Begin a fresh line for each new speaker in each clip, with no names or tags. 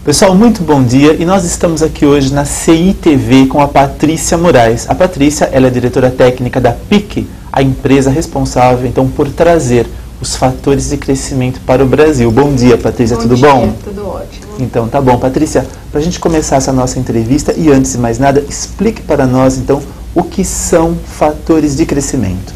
Pessoal, muito bom dia, e nós estamos aqui hoje na CITV com a Patrícia Moraes. A Patrícia, ela é diretora técnica da PIC, a empresa responsável então por trazer os fatores de crescimento para o Brasil. Bom dia, Patrícia, tudo bom?
Tudo ótimo.
Então, tá bom. Patrícia, para a gente começar essa nossa entrevista, e antes de mais nada, explique para nós então o que são fatores de crescimento.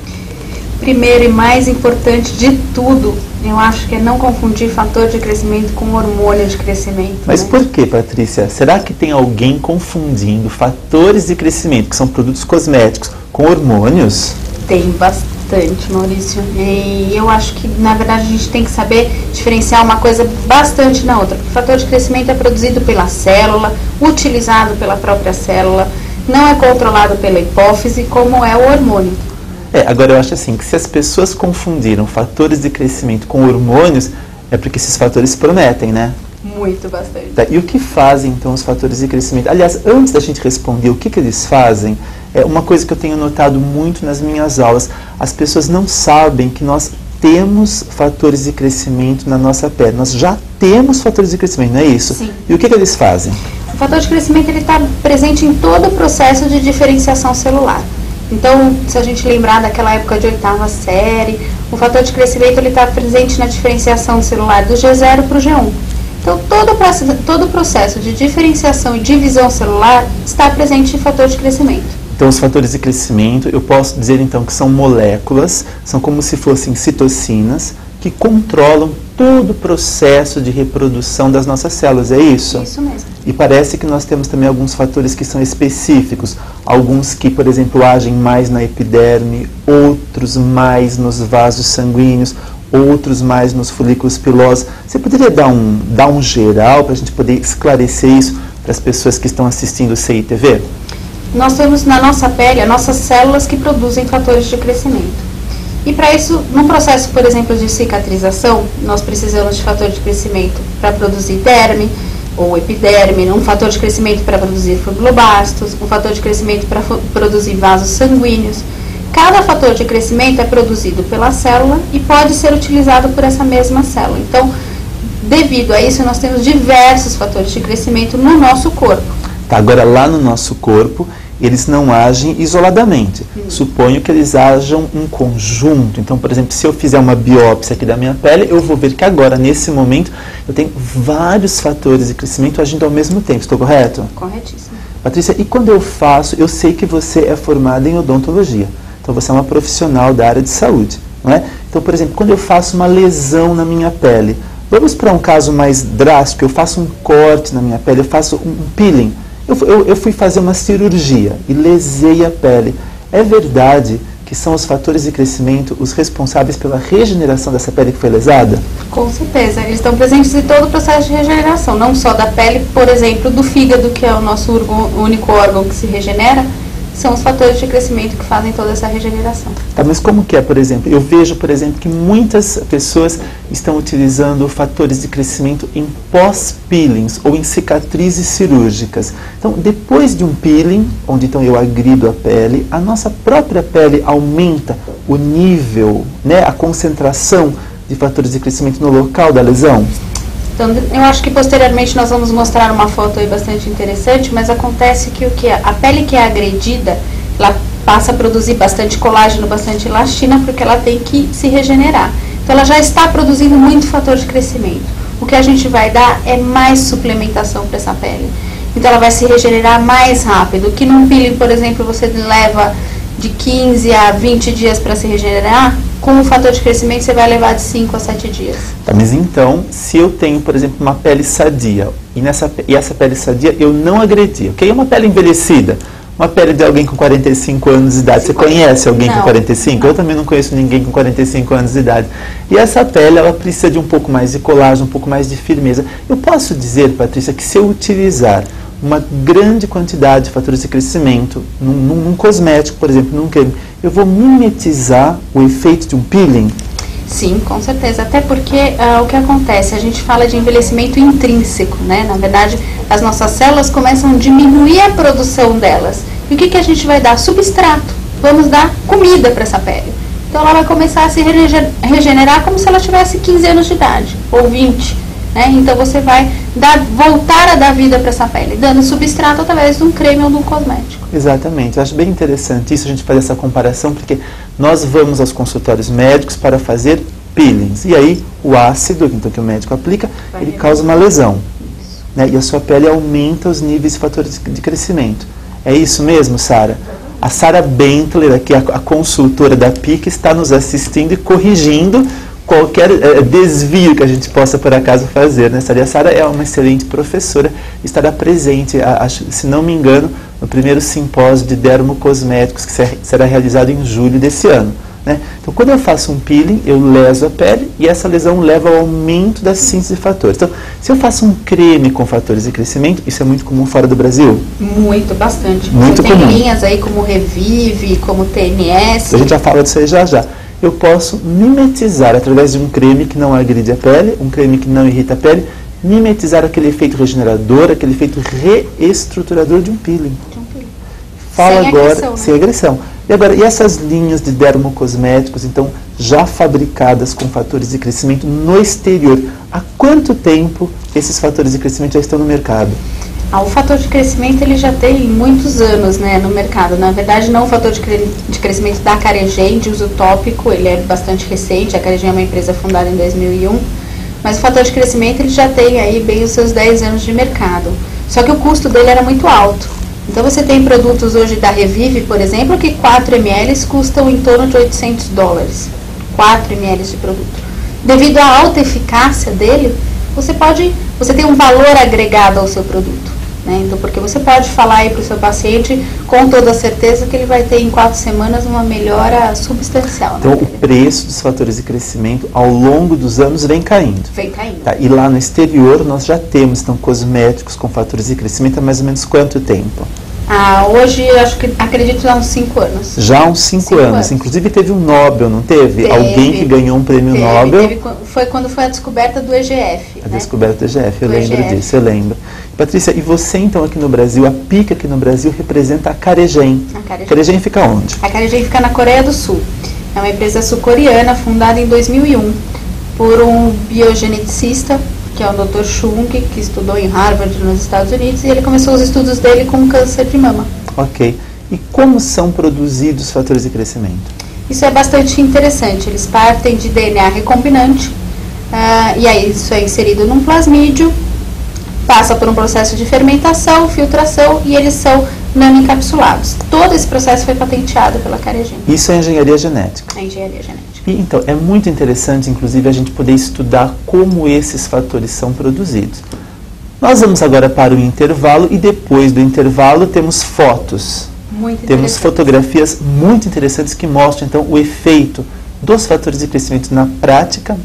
Primeiro e mais importante de tudo, eu acho que é não confundir fator de crescimento com hormônio de crescimento.
Mas
né?
por que, Patrícia? Será que tem alguém confundindo fatores de crescimento, que são produtos cosméticos, com hormônios?
Tem bastante, Maurício. E eu acho que, na verdade, a gente tem que saber diferenciar uma coisa bastante na outra. O fator de crescimento é produzido pela célula, utilizado pela própria célula, não é controlado pela hipófise, como é o hormônio.
Agora eu acho assim, que se as pessoas confundiram fatores de crescimento com hormônios, é porque esses fatores prometem, né?
Muito, bastante.
E o que fazem, então, os fatores de crescimento? Aliás, antes da gente responder o que eles fazem, é uma coisa que eu tenho notado muito nas minhas aulas. As pessoas não sabem que nós temos fatores de crescimento na nossa pele. Nós já temos fatores de crescimento, não é isso?
Sim.
E o que eles fazem?
O fator de crescimento está presente em todo o processo de diferenciação celular. Então, se a gente lembrar daquela época de 8ª série, o fator de crescimento está presente na diferenciação celular do G0 para o G1. Então, todo o processo de diferenciação e divisão celular está presente em fator de crescimento.
Então, os fatores de crescimento, eu posso dizer então que são moléculas, são como se fossem citocinas, que controlam todo o processo de reprodução das nossas células, é isso?
Isso mesmo.
E parece que nós temos também alguns fatores que são específicos, alguns que, por exemplo, agem mais na epiderme, outros mais nos vasos sanguíneos, outros mais nos folículos pilosos. Você poderia dar um geral para a gente poder esclarecer isso para as pessoas que estão assistindo o CITV?
Nós temos na nossa pele as nossas células que produzem fatores de crescimento. E para isso, no processo, por exemplo, de cicatrização, nós precisamos de fator de crescimento para produzir derme ou epiderme, um fator de crescimento para produzir fibroblastos, um fator de crescimento para produzir vasos sanguíneos. Cada fator de crescimento é produzido pela célula e pode ser utilizado por essa mesma célula. Então, devido a isso, nós temos diversos fatores de crescimento no nosso corpo.
Tá, agora, lá no nosso corpo, eles não agem isoladamente. Suponho que eles ajam em conjunto. Então, por exemplo, se eu fizer uma biópsia aqui da minha pele, eu vou ver que agora, nesse momento, eu tenho vários fatores de crescimento agindo ao mesmo tempo. Estou correto?
Corretíssimo.
Patrícia, e quando eu faço, eu sei que você é formada em odontologia. Então, você é uma profissional da área de saúde, não é? Então, por exemplo, quando eu faço uma lesão na minha pele, vamos para um caso mais drástico, eu faço um corte na minha pele, eu faço um peeling. Eu fui fazer uma cirurgia e lesei a pele. É verdade que são os fatores de crescimento os responsáveis pela regeneração dessa pele que foi lesada?
Com certeza. Eles estão presentes em todo o processo de regeneração, não só da pele, por exemplo, do fígado, que é o nosso único órgão que se regenera, são os fatores de crescimento que fazem toda essa regeneração. Tá,
mas como que é, por exemplo? Eu vejo, por exemplo, que muitas pessoas estão utilizando fatores de crescimento em pós-peelings ou em cicatrizes cirúrgicas. Então, depois de um peeling, onde então eu agrido a pele, a nossa própria pele aumenta o nível, né, a concentração de fatores de crescimento no local da lesão?
Então, eu acho que posteriormente nós vamos mostrar uma foto aí bastante interessante, mas acontece que a pele que é agredida, ela passa a produzir bastante colágeno, bastante elastina, porque ela tem que se regenerar. Então, ela já está produzindo muito fator de crescimento. O que a gente vai dar é mais suplementação para essa pele. Então, ela vai se regenerar mais rápido. Que num peeling, por exemplo, você leva de 15 a 20 dias para se regenerar, com o fator de crescimento você vai levar de 5 a 7 dias.
Tá, mas então, se eu tenho, por exemplo, uma pele sadia, e essa pele sadia eu não agredi, ok? Uma pele envelhecida, uma pele de alguém com 45 anos de idade. Você conhece alguém com 45? Não. Eu também não conheço ninguém com 45 anos de idade. E essa pele, ela precisa de um pouco mais de colágeno, um pouco mais de firmeza. Eu posso dizer, Patrícia, que se eu utilizar uma grande quantidade de fatores de crescimento num cosmético, por exemplo, num creme, eu vou mimetizar o efeito de um peeling?
Sim, com certeza. Até porque o que acontece? A gente fala de envelhecimento intrínseco, né? Na verdade, as nossas células começam a diminuir a produção delas. E o que a gente vai dar? Substrato. vamos dar comida para essa pele. Então ela vai começar a se regenerar como se ela tivesse 15 anos de idade, ou 20. Né? Então você vai voltar a dar vida para essa pele, dando substrato através de um creme ou de um cosmético.
Exatamente, eu acho bem interessante isso, a gente fazer essa comparação, porque nós vamos aos consultórios médicos para fazer peelings, e aí o ácido então, que o médico aplica, ele causa uma lesão, né? E a sua pele aumenta os níveis de fatores de crescimento. É isso mesmo, Sara? A Sara Bentler, aqui a consultora da PIC, está nos assistindo e corrigindo qualquer desvio que a gente possa, por acaso, fazer. Né, Sara? E a Sara é uma excelente professora, estará presente, se não me engano, no primeiro simpósio de dermocosméticos, que será realizado em julho desse ano. Né? Então, quando eu faço um peeling, eu leso a pele e essa lesão leva ao aumento da síntese de fatores. Então, se eu faço um creme com fatores de crescimento, isso é muito comum fora do Brasil?
Muito, bastante.
Muito
Você
comum.
Tem linhas aí como Revive, como TMS.
A gente já fala disso aí já já. Eu posso mimetizar através de um creme que não agride a pele, um creme que não irrita a pele, mimetizar aquele efeito regenerador, aquele efeito reestruturador de um peeling. Fala
sem
agora,
agressão, né?
Sem agressão. E agora, e essas linhas de dermocosméticos, então, já fabricadas com fatores de crescimento no exterior, há quanto tempo esses fatores de crescimento já estão no mercado?
O fator de crescimento ele já tem muitos anos, né, no mercado. Na verdade, não o fator de crescimento da Caregen, de uso tópico, ele é bastante recente. A Caregen é uma empresa fundada em 2001, mas o fator de crescimento ele já tem aí bem os seus 10 anos de mercado. Só que o custo dele era muito alto. Então você tem produtos hoje da Revive, por exemplo, que 4 ml custam em torno de $800. 4 ml de produto. Devido à alta eficácia dele, você tem um valor agregado ao seu produto. Né? Então, porque você pode falar aí para o seu paciente com toda a certeza que ele vai ter em 4 semanas uma melhora substancial.
Então, o preço dos fatores de crescimento ao longo dos anos vem caindo.
Vem caindo.
Tá? E lá no exterior nós já temos então, cosméticos com fatores de crescimento há mais ou menos quanto tempo?
Hoje, acredito há uns 5 anos.
Já há uns 5 anos. Inclusive teve um Nobel, não teve? Alguém que ganhou um prêmio Nobel.
Foi quando foi a descoberta do EGF.
A descoberta do EGF, eu lembro disso, eu lembro. Patrícia, e você então aqui no Brasil, a PIC aqui no Brasil representa a Caregen. A Caregen fica onde?
A Caregen fica na Coreia do Sul. É uma empresa sul-coreana fundada em 2001 por um biogeneticista, que é o Dr. Chung, que estudou em Harvard, nos Estados Unidos, e ele começou os estudos dele com câncer de mama.
Ok. E como são produzidos os fatores de crescimento?
Isso é bastante interessante. Eles partem de DNA recombinante, e aí isso é inserido num plasmídio, passa por um processo de fermentação, filtração, e eles são nanoencapsulados. Todo esse processo foi patenteado pela Caregen.
Isso é engenharia genética?
É engenharia genética.
E, então, é muito interessante, inclusive, a gente poder estudar como esses fatores são produzidos. Nós vamos agora para o intervalo e depois do intervalo temos fotos. Temos fotografias muito interessantes que mostram, então, o efeito dos fatores de crescimento na prática.